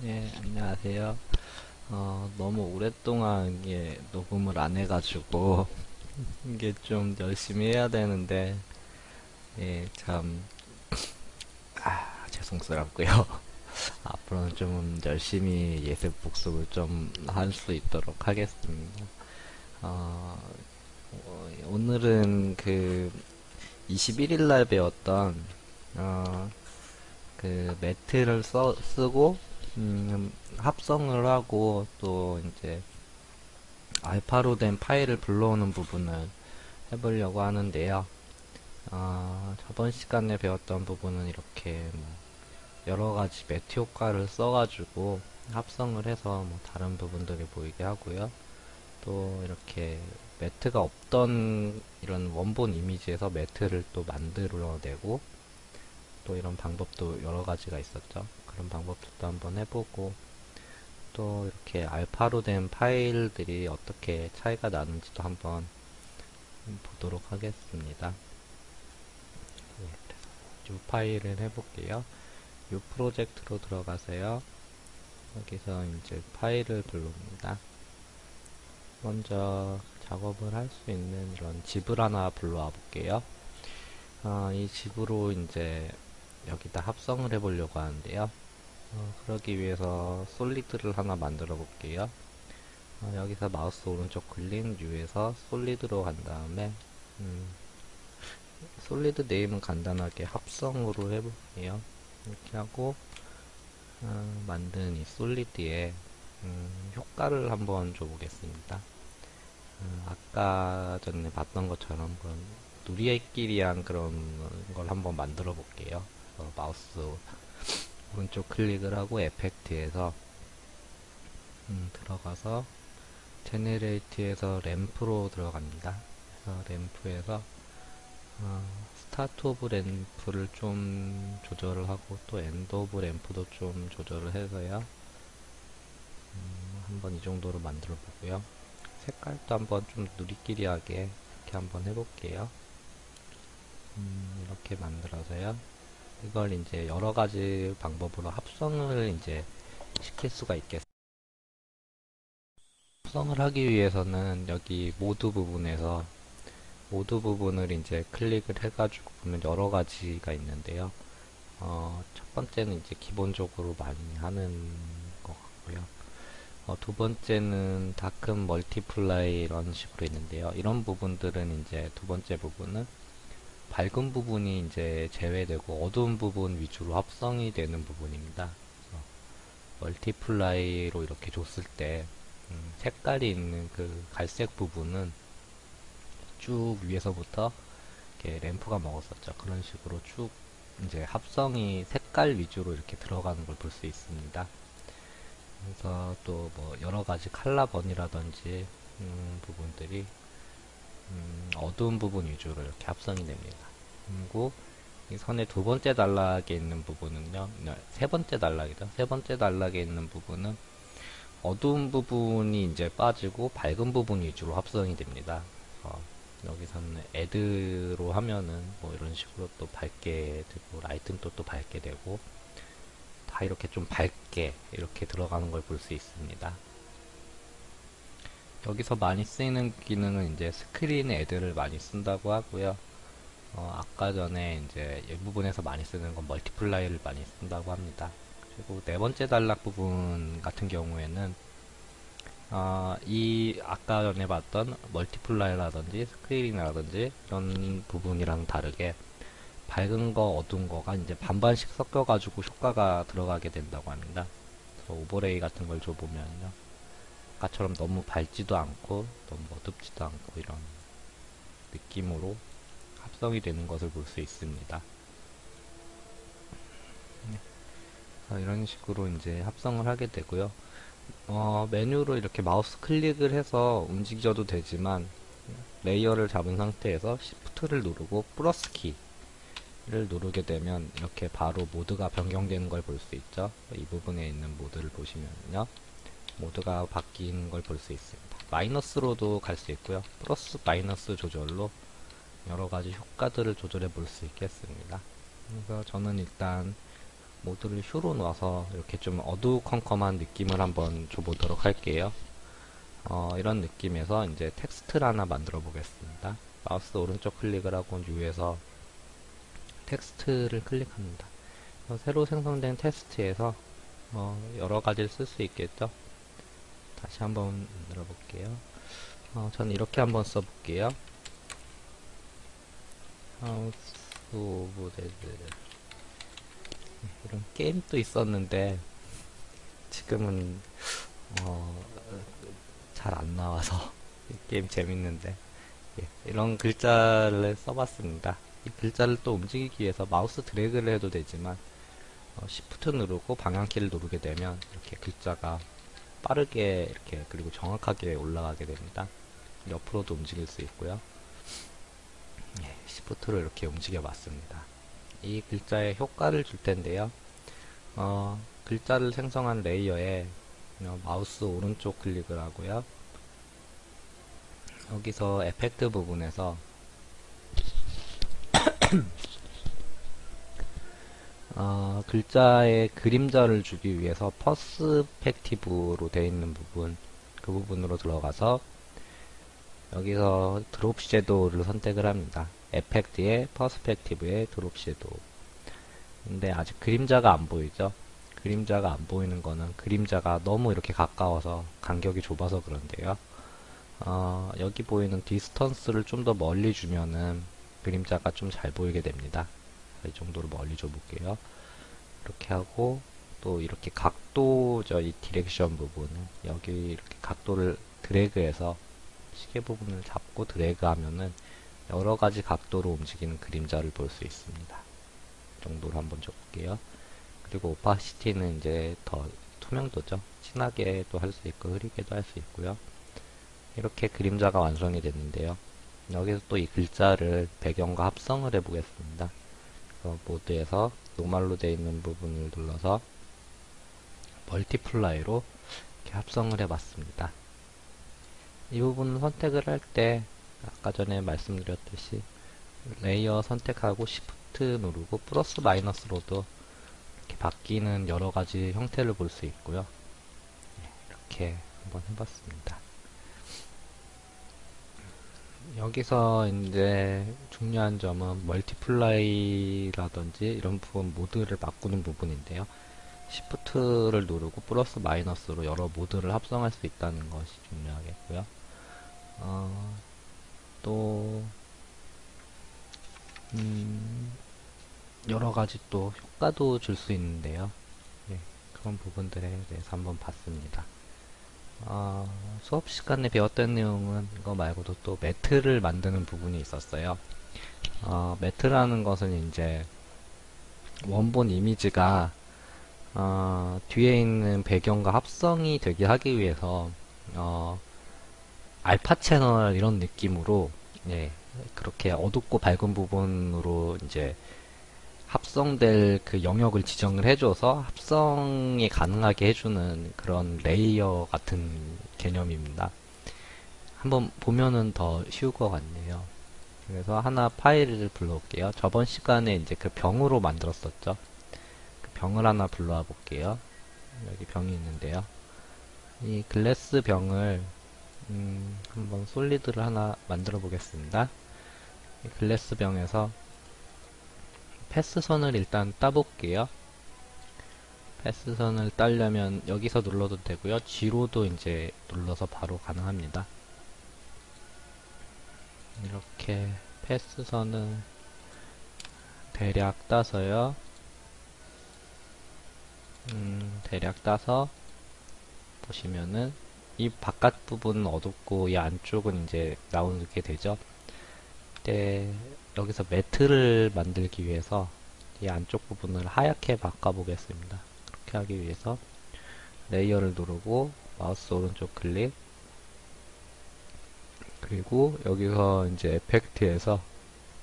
네, 안녕하세요. 너무 오랫동안 이게 녹음을 안 해가지고, 이게 좀 열심히 해야 되는데, 예, 참, 죄송스럽고요. 앞으로는 좀 열심히 예습 복습을 좀 할 수 있도록 하겠습니다. 어, 오늘은 그 21일 날 배웠던, 어, 그 매트를 쓰고, 합성을 하고, 또 이제 알파로 된 파일을 불러오는 부분을 해보려고 하는데요. 저번 시간에 배웠던 부분은 이렇게 뭐 여러 가지 매트 효과를 써가지고 합성을 해서 뭐 다른 부분들이 보이게 하고요. 또 이렇게 매트가 없던 이런 원본 이미지에서 매트를 또 만들어내고 또 이런 방법도 여러 가지가 있었죠. 그런 방법도 한번 해보고 또 이렇게 알파로 된 파일들이 어떻게 차이가 나는지도 한번 보도록 하겠습니다. 이 파일을 해볼게요. 이 프로젝트로 들어가세요. 여기서 이제 파일을 불러옵니다. 먼저 작업을 할 수 있는 이런 집을 하나 불러와 볼게요. 이 집으로 이제 여기다 합성을 해보려고 하는데요. 그러기 위해서 솔리드를 하나 만들어 볼게요. 여기서 마우스 오른쪽 클릭, 뉴에서 솔리드로 간 다음에 솔리드 네임은 간단하게 합성으로 해볼게요. 이렇게 하고 만든 이 솔리드에 효과를 한번 줘보겠습니다. 아까 전에 봤던 것처럼 그런 누리끼리한 그런 걸 한번 만들어 볼게요. 마우스 오른쪽 클릭을 하고 에펙트에서 들어가서 제네레이트에서 램프로 들어갑니다. 그래서 램프에서 스타트 오브 램프를 좀 조절을 하고 또 엔드 오브 램프도 좀 조절을 해서요. 한번 이 정도로 만들어 보고요. 색깔도 한번 좀 누리끼리하게 이렇게 한번 해볼게요. 이렇게 만들어서요. 이걸 이제 여러 가지 방법으로 합성을 이제 시킬 수가 있겠습니다. 합성을 하기 위해서는 여기 모드 부분에서 모드 부분을 이제 클릭을 해가지고 보면 여러 가지가 있는데요. 첫 번째는 이제 기본적으로 많이 하는 것 같고요. 두 번째는 다크 멀티플라이 이런 식으로 있는데요. 이런 부분들은 이제 두 번째 부분은 밝은 부분이 이제 제외되고 어두운 부분 위주로 합성이 되는 부분입니다. 멀티플라이로 이렇게 줬을 때 색깔이 있는 그 갈색 부분은 쭉 위에서부터 이렇게 램프가 먹었었죠. 그런 식으로 쭉 이제 합성이 색깔 위주로 이렇게 들어가는 걸 볼 수 있습니다. 그래서 또 뭐 여러 가지 칼라번이라든지 부분들이 어두운 부분 위주로 이렇게 합성이 됩니다. 그리고 이 선의 두 번째 단락에 있는 부분은요, 세 번째 단락이죠. 세 번째 단락에 있는 부분은 어두운 부분이 이제 빠지고 밝은 부분 위주로 합성이 됩니다. 여기서는 애드로 하면은 뭐 이런 식으로 또 밝게 되고 라이팅도 또 밝게 되고 다 이렇게 좀 밝게 이렇게 들어가는 걸 볼 수 있습니다. 여기서 많이 쓰이는 기능은 이제 스크린 애드를 많이 쓴다고 하고요. 아까 전에 이제 이 부분에서 많이 쓰는 건 멀티플라이를 많이 쓴다고 합니다. 그리고 네 번째 단락 부분 같은 경우에는 이 아까 전에 봤던 멀티플라이라든지 스크린이라든지 이런 부분이랑 다르게 밝은 거 어두운 거가 이제 반반씩 섞여가지고 효과가 들어가게 된다고 합니다. 그래서 오버레이 같은 걸 줘보면요. 아까처럼 너무 밝지도 않고 너무 어둡지도 않고 이런 느낌으로 합성이 되는 것을 볼 수 있습니다. 이런 식으로 이제 합성을 하게 되고요. 메뉴로 이렇게 마우스 클릭을 해서 움직여도 되지만 레이어를 잡은 상태에서 Shift를 누르고 플러스 키를 누르게 되면 이렇게 바로 모드가 변경되는 걸 볼 수 있죠. 이 부분에 있는 모드를 보시면요. 모드가 바뀌는 걸 볼 수 있습니다. 마이너스로도 갈 수 있고요. 플러스 마이너스 조절로 여러 가지 효과들을 조절해 볼 수 있겠습니다. 그래서 저는 일단 모드를 휴로 놔서 이렇게 좀 어두컴컴한 느낌을 한번 줘보도록 할게요. 이런 느낌에서 이제 텍스트를 하나 만들어 보겠습니다. 마우스 오른쪽 클릭을 하고 U에서 텍스트를 클릭합니다. 새로 생성된 텍스트에서 여러 가지를 쓸 수 있겠죠. 다시 한번 만들어 볼게요. 저는 이렇게 한번 써볼게요. 하우스 오브 데드. 이런 게임도 있었는데 지금은 잘 안 나와서 게임 재밌는데, 예, 이런 글자를 써봤습니다. 이 글자를 또 움직이기 위해서 마우스 드래그를 해도 되지만 Shift 누르고 방향키를 누르게 되면 이렇게 글자가 빠르게 이렇게 그리고 정확하게 올라가게 됩니다. 옆으로도 움직일 수 있고요. 예, Shift를 이렇게 움직여 봤습니다. 이 글자에 효과를 줄 텐데요. 글자를 생성한 레이어에 마우스 오른쪽 클릭을 하고요. 여기서 에펙트 부분에서 글자에 그림자를 주기 위해서 퍼스펙티브로 되어 있는 부분, 그 부분으로 들어가서 여기서 드롭 섀도우를 선택을 합니다. 에펙트의 퍼스펙티브의 드롭 섀도우. 근데 아직 그림자가 안 보이죠? 그림자가 안 보이는 거는 그림자가 너무 이렇게 가까워서 간격이 좁아서 그런데요. 여기 보이는 디스턴스를 좀 더 멀리 주면은 그림자가 좀 잘 보이게 됩니다. 이 정도로 멀리 줘볼게요. 이렇게 하고, 또 이렇게 각도죠. 이 디렉션 부분은 여기 이렇게 각도를 드래그해서 시계 부분을 잡고 드래그 하면은 여러 가지 각도로 움직이는 그림자를 볼 수 있습니다. 이 정도로 한번 줘볼게요. 그리고 오파시티는 이제 더 투명도죠. 진하게도 할 수 있고 흐리게도 할 수 있고요. 이렇게 그림자가 완성이 됐는데요. 여기서 또 이 글자를 배경과 합성을 해보겠습니다. 모드에서 노멀로 되어 있는 부분을 눌러서 멀티플라이로 이렇게 합성을 해봤습니다. 이 부분을 선택을 할 때 아까 전에 말씀드렸듯이 레이어 선택하고 Shift 누르고 플러스 마이너스로도 이렇게 바뀌는 여러 가지 형태를 볼 수 있고요. 이렇게 한번 해봤습니다. 여기서 이제 중요한 점은 멀티플라이라든지 이런 부분 모드를 바꾸는 부분인데요. Shift를 누르고 플러스 마이너스로 여러 모드를 합성할 수 있다는 것이 중요하겠고요. 또 여러 가지 또 효과도 줄 수 있는데요. 예, 그런 부분들에 대해서 한번 봤습니다. 수업 시간에 배웠던 내용은 이거 말고도 또 매트를 만드는 부분이 있었어요. 매트라는 것은 이제 원본 이미지가 뒤에 있는 배경과 합성이 되게 하기 위해서 알파 채널 이런 느낌으로, 예, 그렇게 어둡고 밝은 부분으로 이제 합성될 그 영역을 지정을 해줘서 합성이 가능하게 해주는 그런 레이어 같은 개념입니다. 한번 보면은 더 쉬울 것 같네요. 그래서 하나 파일을 불러올게요. 저번 시간에 이제 그 병으로 만들었었죠. 그 병을 하나 불러와 볼게요. 여기 병이 있는데요. 이 글래스 병을 한번 솔리드를 하나 만들어 보겠습니다. 이 글래스 병에서 패스선을 일단 따볼게요. 패스선을 따려면 여기서 눌러도 되고요. G로도 이제 눌러서 바로 가능합니다. 이렇게 패스선을 대략 따서요. 대략 따서 보시면은 이 바깥 부분은 어둡고 이 안쪽은 이제 나오게 되죠. 그때 여기서 매트를 만들기 위해서 이 안쪽 부분을 하얗게 바꿔보겠습니다. 그렇게 하기 위해서 레이어를 누르고 마우스 오른쪽 클릭, 그리고 여기서 이제 에펙트에서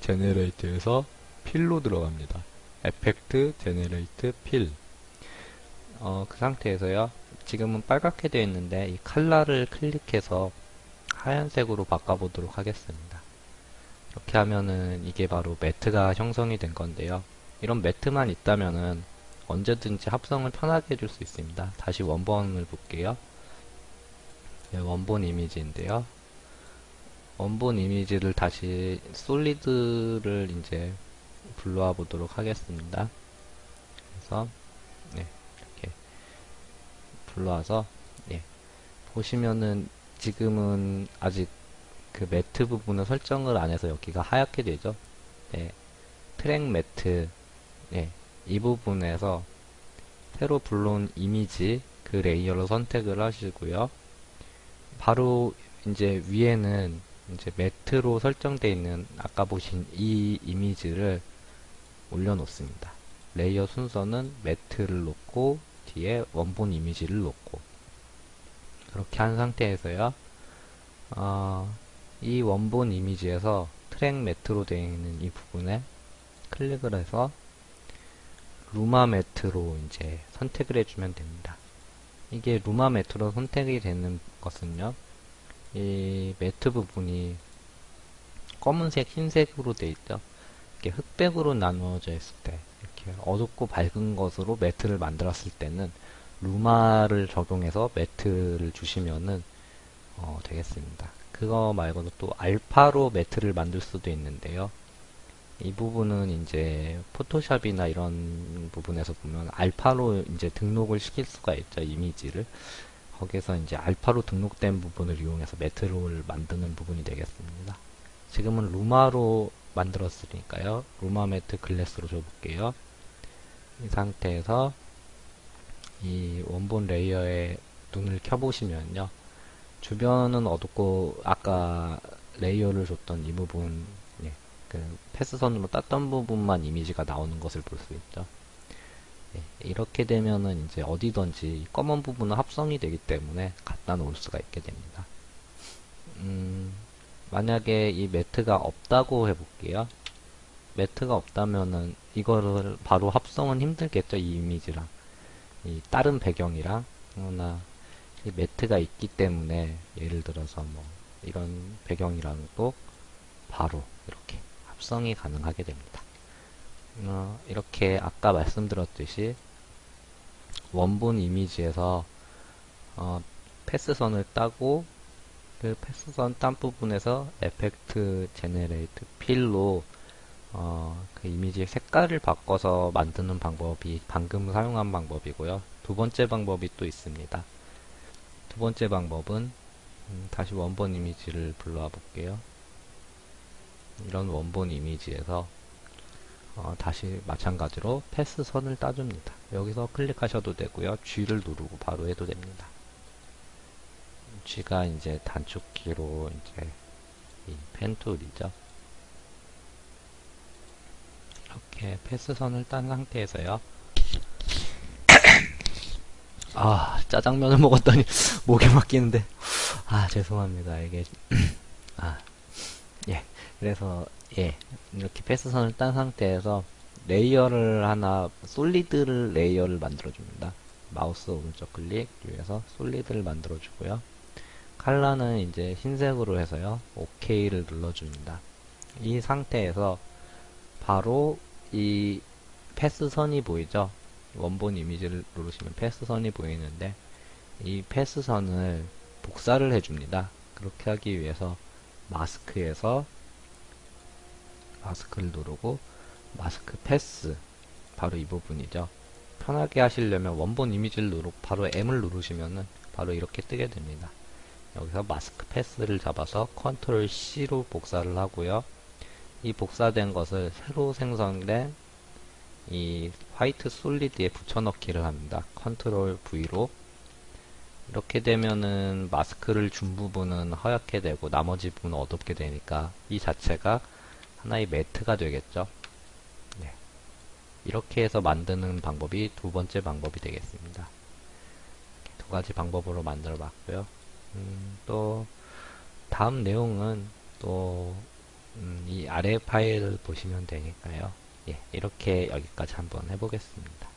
제네레이트에서 필로 들어갑니다. 에펙트 제네레이트 필. 그 상태에서요. 지금은 빨갛게 되어 있는데 이 컬러를 클릭해서 하얀색으로 바꿔보도록 하겠습니다. 이렇게 하면은 이게 바로 매트가 형성이 된 건데요. 이런 매트만 있다면은 언제든지 합성을 편하게 해줄 수 있습니다. 다시 원본을 볼게요. 네, 원본 이미지인데요. 원본 이미지를 다시 솔리드를 이제 불러와 보도록 하겠습니다. 그래서 네, 이렇게 불러와서 예, 보시면은 지금은 아직 그 매트 부분을 설정을 안 해서 여기가 하얗게 되죠. 네, 트랙 매트 네, 이 부분에서 새로 불러온 이미지 그 레이어를 선택을 하시고요. 바로 이제 위에는 이제 매트로 설정되어 있는 아까 보신 이 이미지를 올려놓습니다. 레이어 순서는 매트를 놓고 뒤에 원본 이미지를 놓고 그렇게 한 상태에서요. 이 원본 이미지에서 트랙 매트로 되어 있는 이 부분에 클릭을 해서 루마 매트로 이제 선택을 해주면 됩니다. 이게 루마 매트로 선택이 되는 것은요, 이 매트 부분이 검은색, 흰색으로 되어 있죠. 이렇게 흑백으로 나누어져 있을 때, 이렇게 어둡고 밝은 것으로 매트를 만들었을 때는 루마를 적용해서 매트를 주시면은 되겠습니다. 그거 말고도 또 알파로 매트를 만들 수도 있는데요. 이 부분은 이제 포토샵이나 이런 부분에서 보면 알파로 이제 등록을 시킬 수가 있죠, 이미지를. 거기서 이제 알파로 등록된 부분을 이용해서 매트를 만드는 부분이 되겠습니다. 지금은 루마로 만들었으니까요. 루마 매트 클래스로 줘볼게요. 이 상태에서 이 원본 레이어에 눈을 켜보시면요. 주변은 어둡고 아까 레이어를 줬던 이 부분 예, 그 패스선으로 땄던 부분만 이미지가 나오는 것을 볼 수 있죠. 예, 이렇게 되면은 이제 어디든지 검은 부분은 합성이 되기 때문에 갖다 놓을 수가 있게 됩니다. 만약에 이 매트가 없다고 해볼게요. 매트가 없다면은 이거를 바로 합성은 힘들겠죠. 이 이미지랑 이 다른 배경이랑 그러나 이 매트가 있기 때문에 예를 들어서 뭐 이런 배경이랑도 바로 이렇게 합성이 가능하게 됩니다. 이렇게 아까 말씀드렸듯이 원본 이미지에서 패스선을 따고 그 패스선 딴 부분에서 에펙트 제네레이트 필로 그 이미지의 색깔을 바꿔서 만드는 방법이 방금 사용한 방법이고요. 두 번째 방법이 또 있습니다. 두 번째 방법은 다시 원본 이미지를 불러와 볼게요. 이런 원본 이미지에서 다시 마찬가지로 패스선을 따줍니다. 여기서 클릭하셔도 되고요. G를 누르고 바로 해도 됩니다. G가 이제 단축키로 이제 이 펜툴이죠. 이렇게 패스선을 딴 상태에서요. 짜장면을 먹었더니 목이 막히는데 죄송합니다. 이게 예. 그래서 예. 이렇게 패스선을 딴 상태에서 레이어를 하나 솔리드 레이어를 만들어 줍니다. 마우스 오른쪽 클릭 위에서 솔리드를 만들어 주고요. 컬러는 이제 흰색으로 해서요. OK를 눌러줍니다. 이 상태에서 바로 이 패스선이 보이죠? 원본 이미지를 누르시면 패스선이 보이는데 이 패스선을 복사를 해줍니다. 그렇게 하기 위해서 마스크에서 마스크를 누르고 마스크 패스 바로 이 부분이죠. 편하게 하시려면 원본 이미지를 누르고 바로 M을 누르시면은 바로 이렇게 뜨게 됩니다. 여기서 마스크 패스를 잡아서 컨트롤 C로 복사를 하고요. 이 복사된 것을 새로 생성된 이 화이트 솔리드에 붙여넣기를 합니다. 컨트롤 V로. 이렇게 되면은 마스크를 준 부분은 하얗게 되고 나머지 부분은 어둡게 되니까 이 자체가 하나의 매트가 되겠죠. 네. 이렇게 해서 만드는 방법이 두 번째 방법이 되겠습니다. 두 가지 방법으로 만들어 봤고요. 또 다음 내용은 또 이 아래 파일을 보시면 되니까요. 예, 이렇게 여기까지 한번 해보겠습니다.